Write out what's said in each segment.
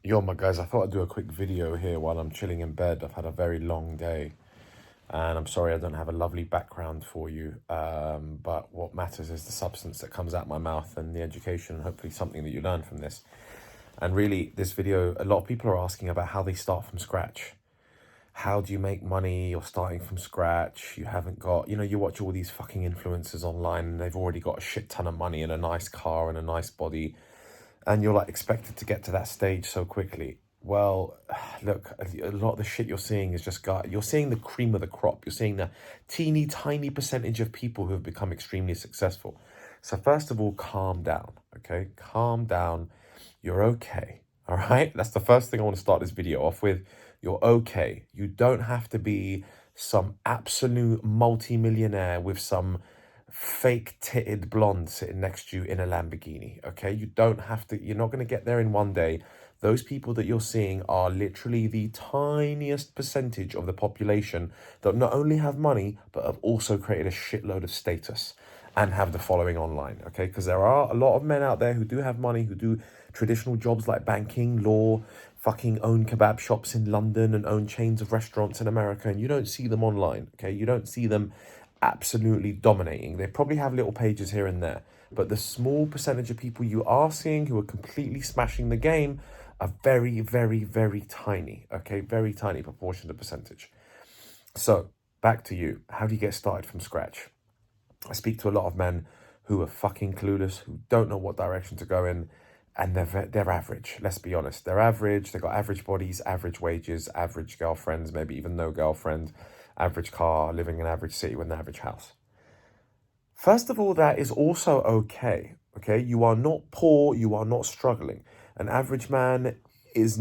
Yo, my guys, I thought I'd do a quick video here while I'm chilling in bed. I've had a very long day, and I'm sorry I don't have a lovely background for you. But what matters is the substance that comes out my mouth and the education, and hopefully something that you learn from this. And really, this video, a lot of people are asking about how they start from scratch. How do you make money? You're starting from scratch. You haven't got, you watch all these fucking influencers online and they've already got a shit ton of money and a nice car and a nice body, and you're like expected to get to that stage so quickly. Well, look, a lot of the shit you're seeing is just you're seeing the cream of the crop. You're seeing the teeny tiny percentage of people who have become extremely successful. So first of all, calm down, okay? Calm down. You're okay, all right? That's the first thing I want to start this video off with. You're okay. You don't have to be some absolute multimillionaire with some fake titted blonde sitting next to you in a Lamborghini, okay? You don't have to, you're not going to get there in one day. Those people that you're seeing are literally the tiniest percentage of the population that not only have money, but have also created a shitload of status and have the following online, okay? Because there are a lot of men out there who do have money, who do traditional jobs like banking, law, fucking own kebab shops in London and own chains of restaurants in America, and you don't see them online, okay? You don't see them absolutely dominating. They probably have little pages here and there, but the small percentage of people you are seeing who are completely smashing the game are very, very, very tiny, okay? Very tiny proportion of percentage. So back to you. How do you get started from scratch? I speak to a lot of men who are fucking clueless, who don't know what direction to go in, and they're average. Let's be honest. They're average. They've got average bodies, average wages, average girlfriends, maybe even no girlfriend, average car, living in an average city with an average house. First of all, that is also okay. Okay, you are not poor. You are not struggling. An average man is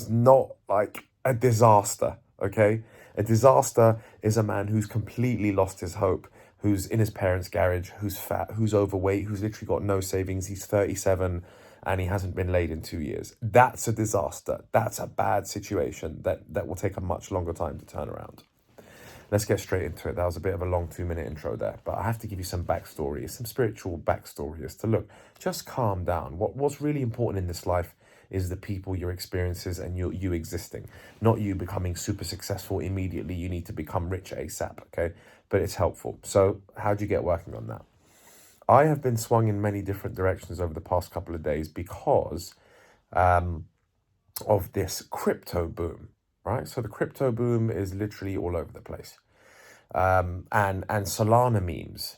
not like a disaster. Okay, a disaster is a man who's completely lost his hope, who's in his parents' garage, who's fat, who's overweight, who's literally got no savings. He's 37 and he hasn't been laid in 2 years. That's a disaster. That's a bad situation that will take a much longer time to turn around. Let's get straight into it. That was a bit of a long 2-minute intro there, but I have to give you some backstory, some spiritual backstory as to look, just calm down. What's really important in this life is the people, your experiences, and you existing, not you becoming super successful immediately. You need to become rich ASAP, okay? But it's helpful. So how do you get working on that? I have been swung in many different directions over the past couple of days because of this crypto boom, right? So the crypto boom is literally all over the place. And Solana memes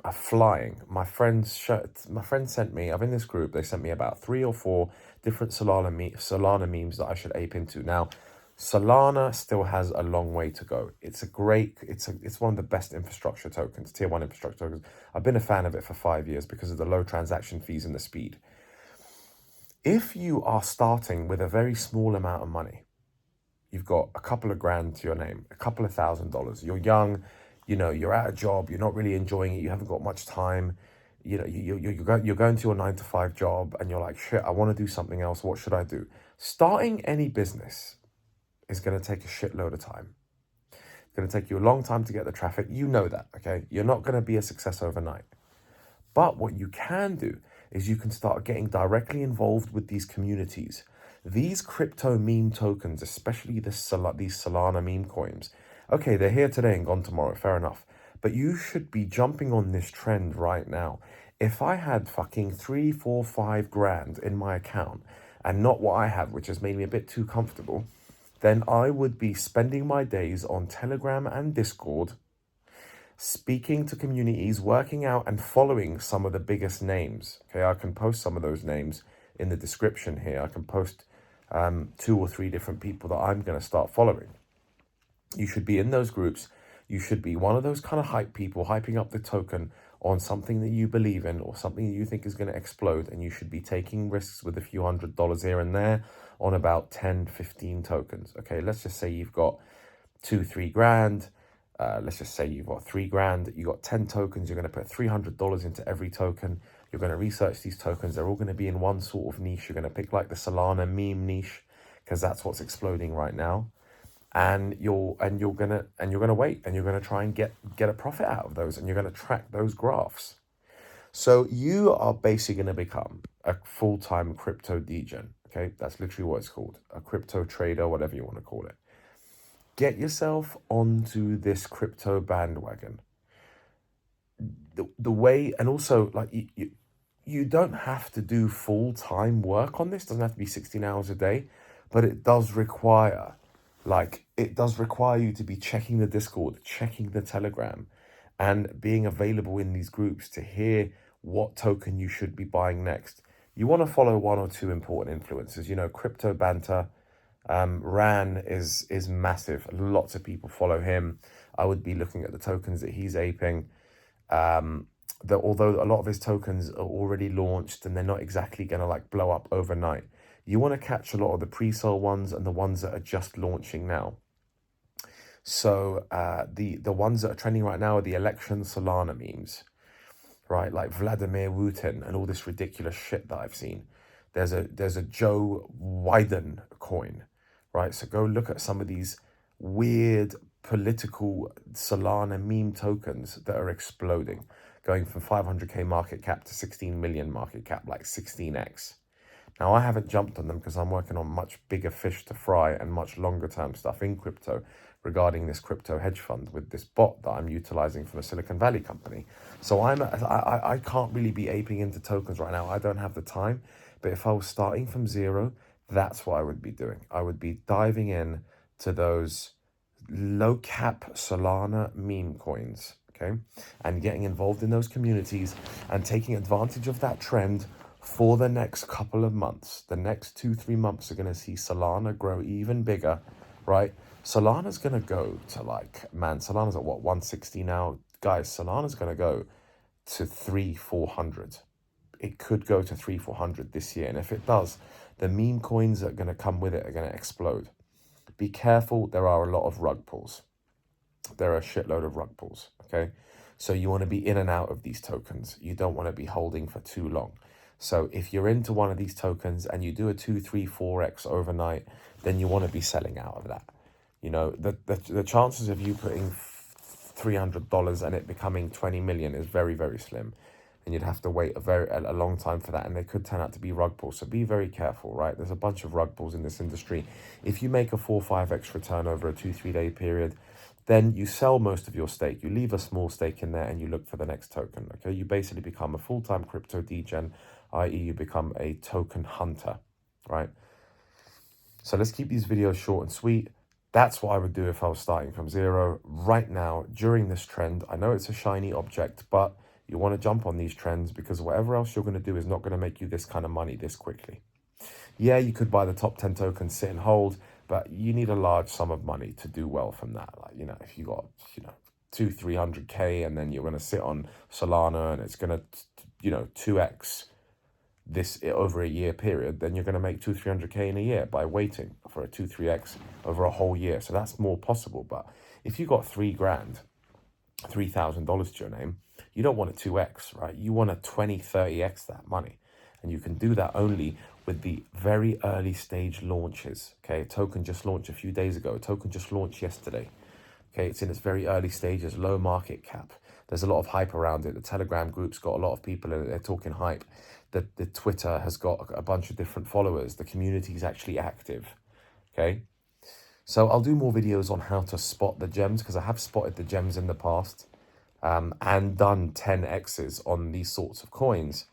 are flying. My friend sent me, I'm in this group, they sent me about 3 or 4 different Solana memes that I should ape into. Now, Solana still has a long way to go. It's one of the best infrastructure tokens, tier 1 infrastructure tokens. I've been a fan of it for 5 years because of the low transaction fees and the speed. If you are starting with a very small amount of money, you've got a couple of grand to your name, a couple of $1,000. You're young, you're at a job, you're not really enjoying it, you haven't got much time. You're going to your 9-to-5 job and you're like, shit, I want to do something else. What should I do? Starting any business is going to take a shitload of time. It's going to take you a long time to get the traffic. You know that, okay? You're not going to be a success overnight. But what you can do is you can start getting directly involved with these communities. These crypto meme tokens, especially these Solana meme coins, okay, they're here today and gone tomorrow, fair enough. But you should be jumping on this trend right now. If I had fucking 3, 4, 5 grand in my account and not what I have, which has made me a bit too comfortable, then I would be spending my days on Telegram and Discord, speaking to communities, working out and following some of the biggest names. Okay, I can post some of those names in the description here. I can post 2 or 3 different people that I'm going to start following. You should be in those groups. You should be one of those kind of hype people, hyping up the token on something that you believe in or something that you think is going to explode. And you should be taking risks with a few $100s here and there on about 10, 15 tokens. Okay, let's just say you've got 2, 3 grand. Let's just say you've got 3 grand, you got 10 tokens, you're going to put $300 into every token. You're going to research these tokens. They're all going to be in one sort of niche. You're going to pick like the Solana meme niche because that's what's exploding right now. And you're gonna wait and you're gonna try and get a profit out of those, and you're gonna track those graphs. So you are basically gonna become a full-time crypto degen. Okay, that's literally what it's called. A crypto trader, whatever you want to call it. Get yourself onto this crypto bandwagon. The way, and also like you don't have to do full-time work on this. Doesn't have to be 16 hours a day, but it does require, it does require you to be checking the Discord, checking the Telegram, and being available in these groups to hear what token you should be buying next. You want to follow one or two important influencers. You know, Crypto Banter, Ran is massive. Lots of people follow him. I would be looking at the tokens that he's aping. That although a lot of his tokens are already launched and they're not exactly going to like blow up overnight, you want to catch a lot of the pre-sale ones and the ones that are just launching now. So the ones that are trending right now are the election Solana memes, right? Like Vladimir Putin and all this ridiculous shit that I've seen. There's a Joe Biden coin, right? So go look at some of these weird political Solana meme tokens that are exploding, going from 500k market cap to 16 million market cap, like 16x. Now, I haven't jumped on them because I'm working on much bigger fish to fry and much longer term stuff in crypto regarding this crypto hedge fund with this bot that I'm utilizing from a Silicon Valley company. So I can't really be aping into tokens right now. I don't have the time. But if I was starting from zero, that's what I would be doing. I would be diving in to those low cap Solana meme coins, okay, and getting involved in those communities and taking advantage of that trend for the next couple of months. The next 2-3 months are going to see Solana grow even bigger, right? Solana's going to go to Solana's at what, 160 now? Guys, Solana's going to go to 300-400. It could go to 300-400 this year. And if it does, the meme coins that are going to come with it are going to explode. Be careful, there are a lot of rug pulls. There are a shitload of rug pulls, okay? So you want to be in and out of these tokens. You don't want to be holding for too long. So if you're into one of these tokens and you do a 2, 3, 4x overnight, then you want to be selling out of that. You know, the chances of you putting $300 and it becoming 20 million is very, very slim. And you'd have to wait a long time for that, and they could turn out to be rug pulls. So be very careful, right? There's a bunch of rug pulls in this industry. If you make a 4-5x return over a 2-3 day period, then you sell most of your stake. You leave a small stake in there and you look for the next token, okay? You basically become a full-time crypto degen, i.e. you become a token hunter, right? So let's keep these videos short and sweet. That's what I would do if I was starting from zero. Right now, during this trend, I know it's a shiny object, but you want to jump on these trends because whatever else you're going to do is not going to make you this kind of money this quickly. Yeah, you could buy the top 10 tokens, sit and hold, but you need a large sum of money to do well from that. Like, you know, if you got, 200-300k and then you're going to sit on Solana and it's going to, 2x this over a year period, then you're going to make 200-300k in a year by waiting for a 2-3x over a whole year. So that's more possible. But if you got $3,000 to your name, you don't want a 2x, right? You want a 20-30x that money. And you can do that only with the very early stage launches. Okay, a token just launched a few days ago. A token just launched yesterday. Okay, it's in its very early stages, low market cap. There's a lot of hype around it. The Telegram group's got a lot of people in it. They're talking hype. The Twitter has got a bunch of different followers. The community is actually active. Okay, so I'll do more videos on how to spot the gems because I have spotted the gems in the past and done 10x's on these sorts of coins.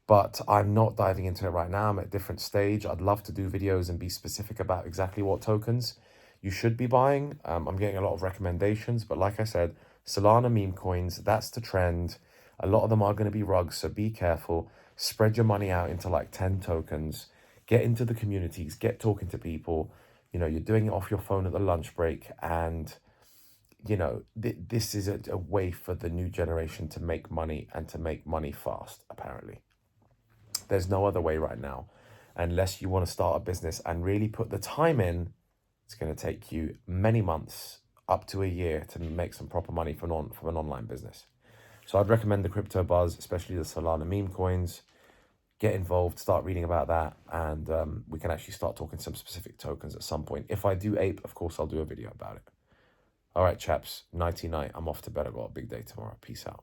But I'm not diving into it right now. I'm at a different stage. I'd love to do videos and be specific about exactly what tokens you should be buying. I'm getting a lot of recommendations, but like I said, Solana meme coins, that's the trend. A lot of them are going to be rugs, so be careful. Spread your money out into like 10 tokens. Get into the communities, get talking to people. You're doing it off your phone at the lunch break, and this is a way for the new generation to make money and to make money fast, apparently. There's no other way right now. Unless you want to start a business and really put the time in, it's going to take you many months, up to a year, to make some proper money from an online business. So I'd recommend the crypto buzz, especially the Solana meme coins. Get involved, start reading about that, and we can actually start talking some specific tokens at some point. If I do ape, of course, I'll do a video about it. All right, chaps, nighty night. I'm off to bed. I've got a big day tomorrow. Peace out.